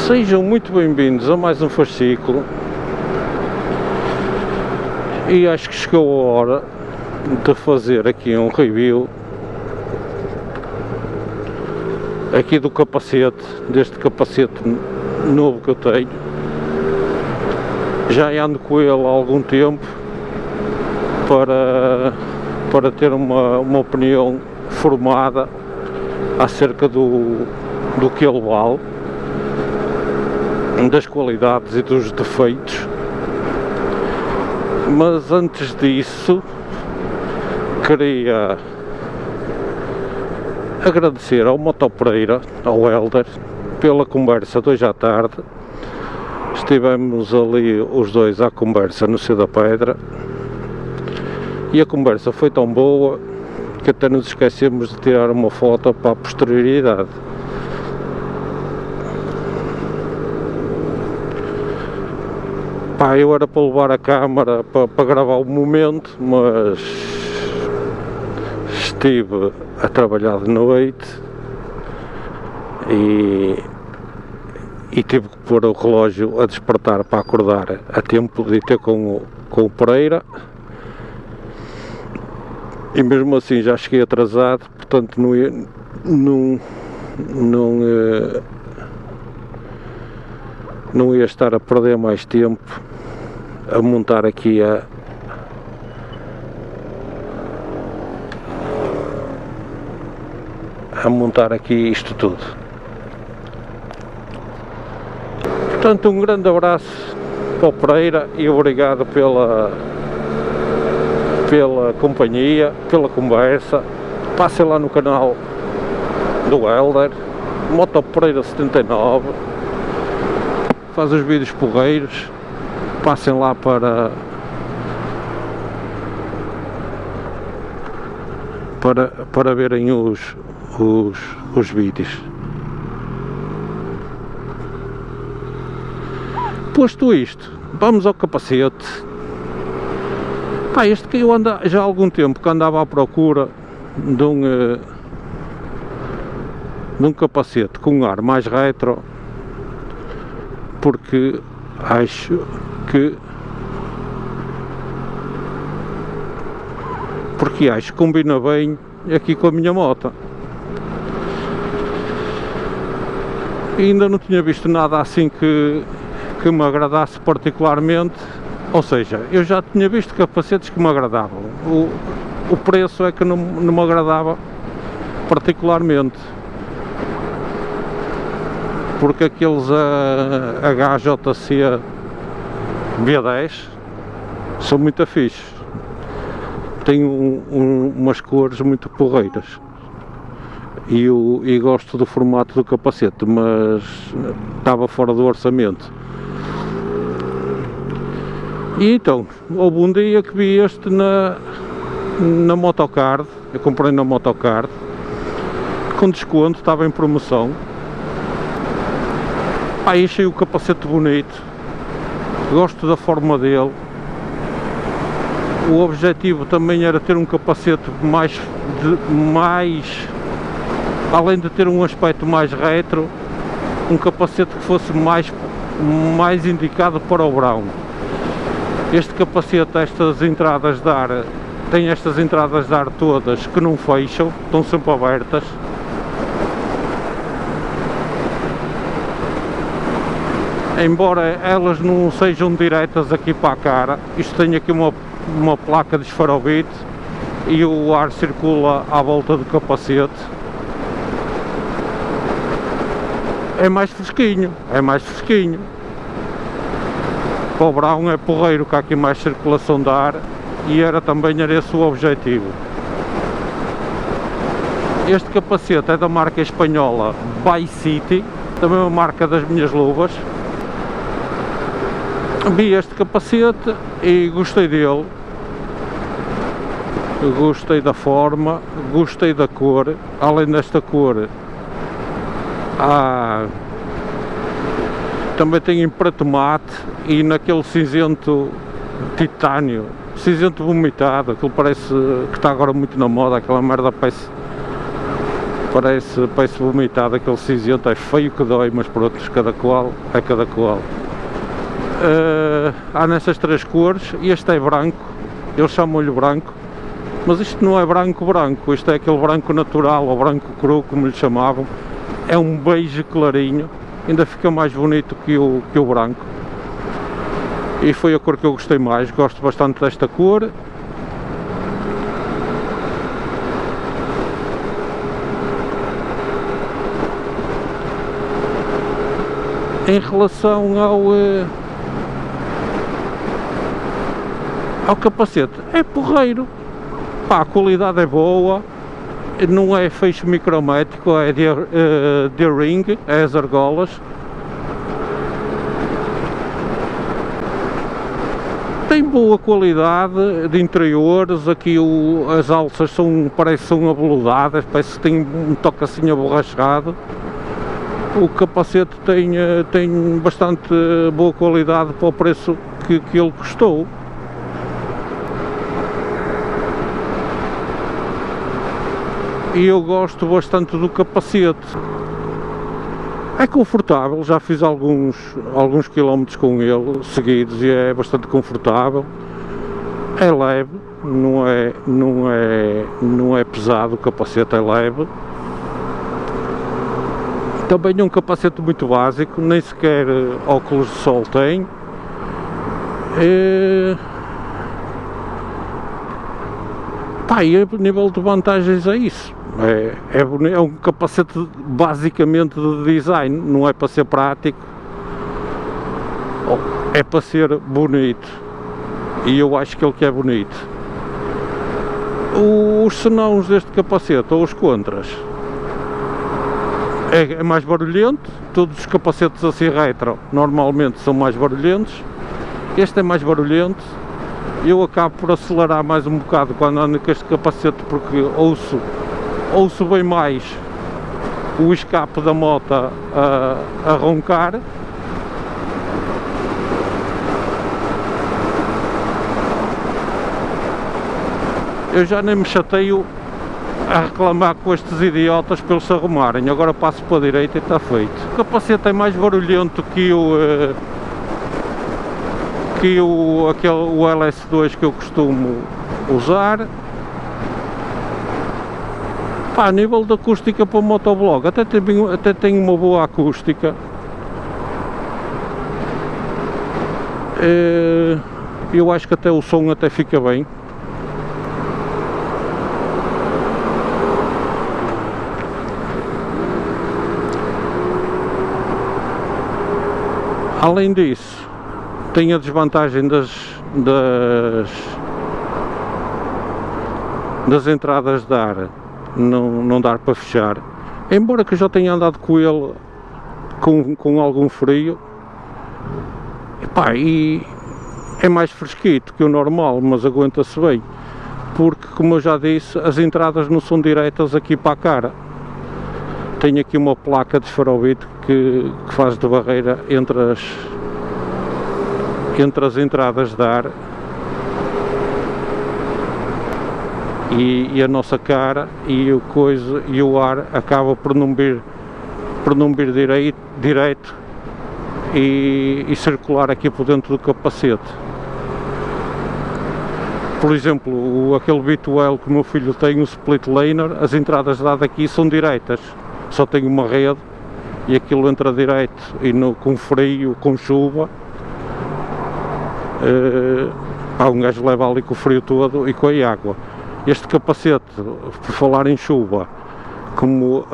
Sejam muito bem-vindos a mais um fascículo e acho que chegou a hora de fazer aqui um review aqui do capacete, deste capacete novo que eu tenho. Já ando com ele há algum tempo para ter uma opinião formada acerca do que ele vale, das qualidades e dos defeitos. Mas antes disso queria agradecer ao Moto Pereira, ao Helder, pela conversa de hoje à tarde. Estivemos ali os dois à conversa no Cio da Pedra e a conversa foi tão boa que até nos esquecemos de tirar uma foto para a posterioridade. Pá, eu era para levar a câmara para gravar o momento, mas estive a trabalhar de noite e tive que pôr o relógio a despertar para acordar a tempo de ir ter com o Pereira, e mesmo assim já cheguei atrasado, portanto não ia estar a perder mais tempo a montar aqui isto tudo. Portanto, um grande abraço para o Pereira e obrigado pela companhia, pela conversa. Passem lá no canal do Helder, Moto Pereira 79, faz os vídeos porreiros. Passem lá para verem os vídeos. Posto isto, vamos ao capacete. Pá, este que eu ando já há algum tempo que andava à procura de um capacete com um ar mais retro, porque acho que combina bem aqui com a minha moto. E ainda não tinha visto nada assim que me agradasse particularmente, ou seja, eu já tinha visto capacetes que me agradavam, o preço é que não me agradava particularmente, porque aqueles HJC V10 são muito fixes, têm umas cores muito porreiras e gosto do formato do capacete, mas estava fora do orçamento. E então, houve um dia que vi este na Motocard, eu comprei na Motocard, com desconto, estava em promoção. Aí achei o capacete bonito, gosto da forma dele. O objetivo também era ter um capacete mais, além de ter um aspecto mais retro, um capacete que fosse mais indicado para o verão. Este capacete, estas entradas de ar, tem estas entradas de ar todas que não fecham, estão sempre abertas. Embora elas não sejam diretas aqui para a cara, isto tem aqui uma placa de esfarobite e o ar circula à volta do capacete. É mais fresquinho. Para o verão é porreiro, que há aqui mais circulação de ar e era esse o objetivo. Este capacete é da marca espanhola Bi-City, também uma marca das minhas luvas. Vi este capacete e gostei dele, gostei da forma, gostei da cor. Além desta cor, também tem em preto mate e naquele cinzento titânio, cinzento vomitado, aquilo parece que está agora muito na moda, aquela merda parece vomitado aquele cinzento, é feio que dói, mas pronto, cada qual é cada qual. Há nessas três cores, e este é branco, eles chamam-lhe branco, mas isto não é branco branco, isto é aquele branco natural, ou branco cru, como lhe chamavam, é um beige clarinho, ainda fica mais bonito que o branco, e foi a cor que eu gostei mais, gosto bastante desta cor. Em relação ao capacete, é porreiro, pá, a qualidade é boa, não é fecho micrométrico, é de ring, é as argolas. Tem boa qualidade de interiores, aqui as alças parece que são aveludadas, parece que tem um toque assim aborrachado. O capacete tem bastante boa qualidade para o preço que ele custou. E eu gosto bastante do capacete. É confortável, já fiz alguns quilómetros com ele seguidos e é bastante confortável. É leve, não é pesado, o capacete é leve. Também é um capacete muito básico, nem sequer óculos de sol tem. Pá, e a nível de vantagens é isso. É um capacete basicamente de design, não é para ser prático, é para ser bonito. E eu acho que ele que é bonito. Os senãos deste capacete, ou os contras, é mais barulhento. Todos os capacetes assim retro normalmente são mais barulhentos, este é mais barulhento. Eu acabo por acelerar mais um bocado quando ando com este capacete, porque ouço bem mais o escape da moto a roncar. Eu já nem me chateio a reclamar com estes idiotas para eles se arrumarem, agora passo para a direita e está feito. O capacete é mais barulhento que o LS2 que eu costumo usar. Pá, a nível de acústica para o motoblog, até tem uma boa acústica. Eu acho que até o som até fica bem. Além disso, tem a desvantagem das entradas de ar não dar para fechar, embora que eu já tenha andado com ele com algum frio. Epá, e é mais fresquito que o normal, mas aguenta-se bem, porque, como eu já disse, as entradas não são diretas aqui para a cara. Tem aqui uma placa de esferovite que faz de barreira entre as entradas de ar e a nossa cara, e o ar acaba por não vir direito e circular aqui por dentro do capacete. Por exemplo, aquele Bitwell que o meu filho tem, o Split Laner, as entradas de ar daqui são direitas, só tem uma rede e aquilo entra direito, e com frio, com chuva, um gajo leva ali com o frio todo e com a água. Este capacete, por falar em chuva, como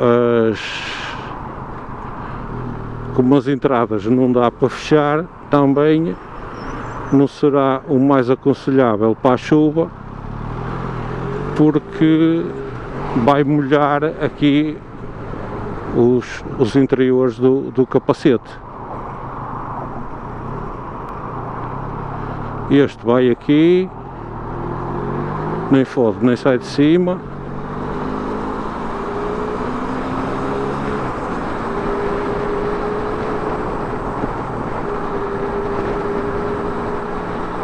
as entradas não dá para fechar, também não será o mais aconselhável para a chuva, porque vai molhar aqui os interiores do capacete. Este vai aqui, nem fode nem sai de cima.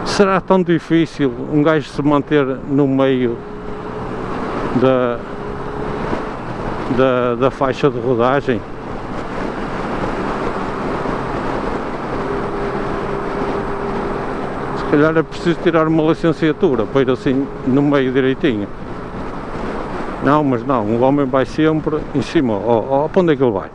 Será tão difícil um gajo se manter no meio da faixa de rodagem. Se calhar é preciso tirar uma licenciatura para ir assim no meio direitinho. Não, mas não, o homem vai sempre em cima. Ó, para onde é que ele vai?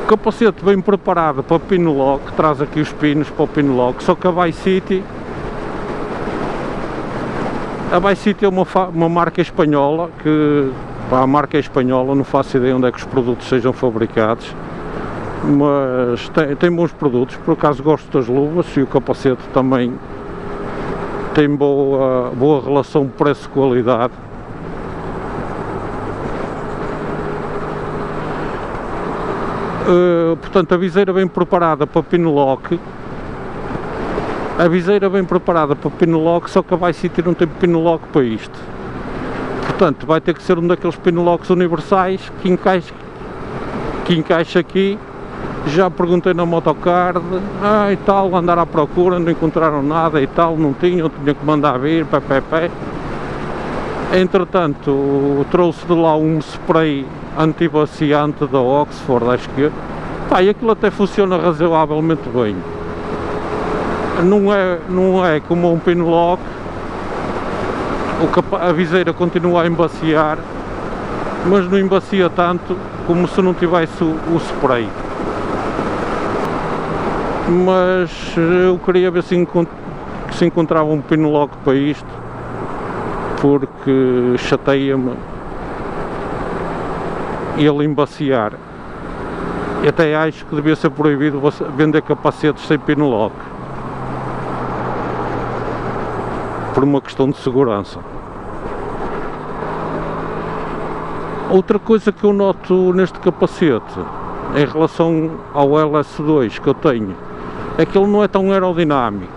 O capacete bem preparado para pino lock, traz aqui os pinos para o pino lock, só que a Vice City é uma marca espanhola que, pá, a marca é espanhola, não faço ideia onde é que os produtos sejam fabricados, mas tem bons produtos. Por acaso gosto das luvas e o capacete também tem boa relação preço-qualidade. Portanto, a viseira bem preparada para pino lock. Só que a Vice City não tem pino lock para isto. Portanto, vai ter que ser um daqueles pino locks universais que encaixa aqui. Já perguntei na Motocard, e tal, andar à procura, não encontraram nada e tal, não tinha que mandar vir, pé. Entretanto, trouxe de lá um spray antibaciante da Oxford, acho que, pá, e aquilo até funciona razoavelmente bem. Não é como um pino lock, a viseira continua a embaciar, mas não embacia tanto como se não tivesse o spray. Mas eu queria ver se encontrava um pino lock para isto, porque chateia-me ele embaciar. E até acho que devia ser proibido vender capacetes sem pino lock, por uma questão de segurança. Outra coisa que eu noto neste capacete, em relação ao LS2 que eu tenho, é que ele não é tão aerodinâmico.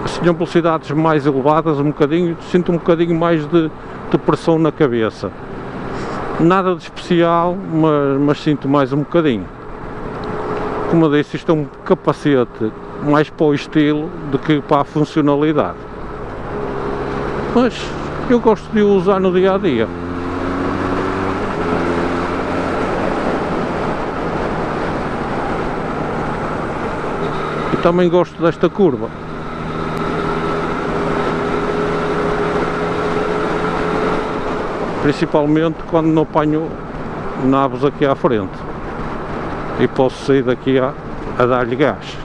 Assim, a velocidades mais elevadas, sinto um bocadinho mais de pressão na cabeça. Nada de especial, mas sinto mais um bocadinho. Como eu disse, isto é um capacete mais para o estilo do que para a funcionalidade. Mas eu gosto de o usar no dia a dia. E também gosto desta curva. Principalmente quando não apanho nabos aqui à frente e posso sair daqui a dar-lhe gás.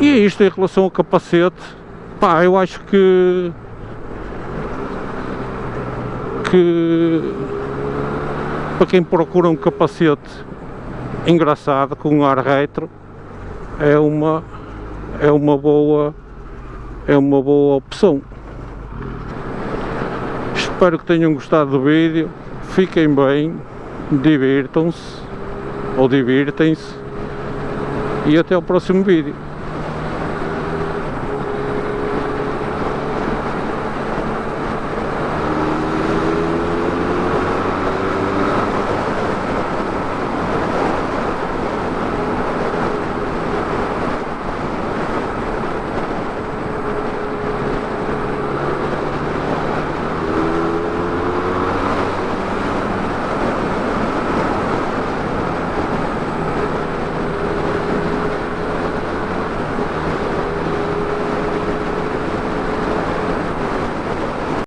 E é isto em relação ao capacete. Pá, eu acho que para quem procura um capacete engraçado com um ar retro é uma boa opção. Espero que tenham gostado do vídeo, fiquem bem, divirtam-se ou divirtem-se e até ao próximo vídeo.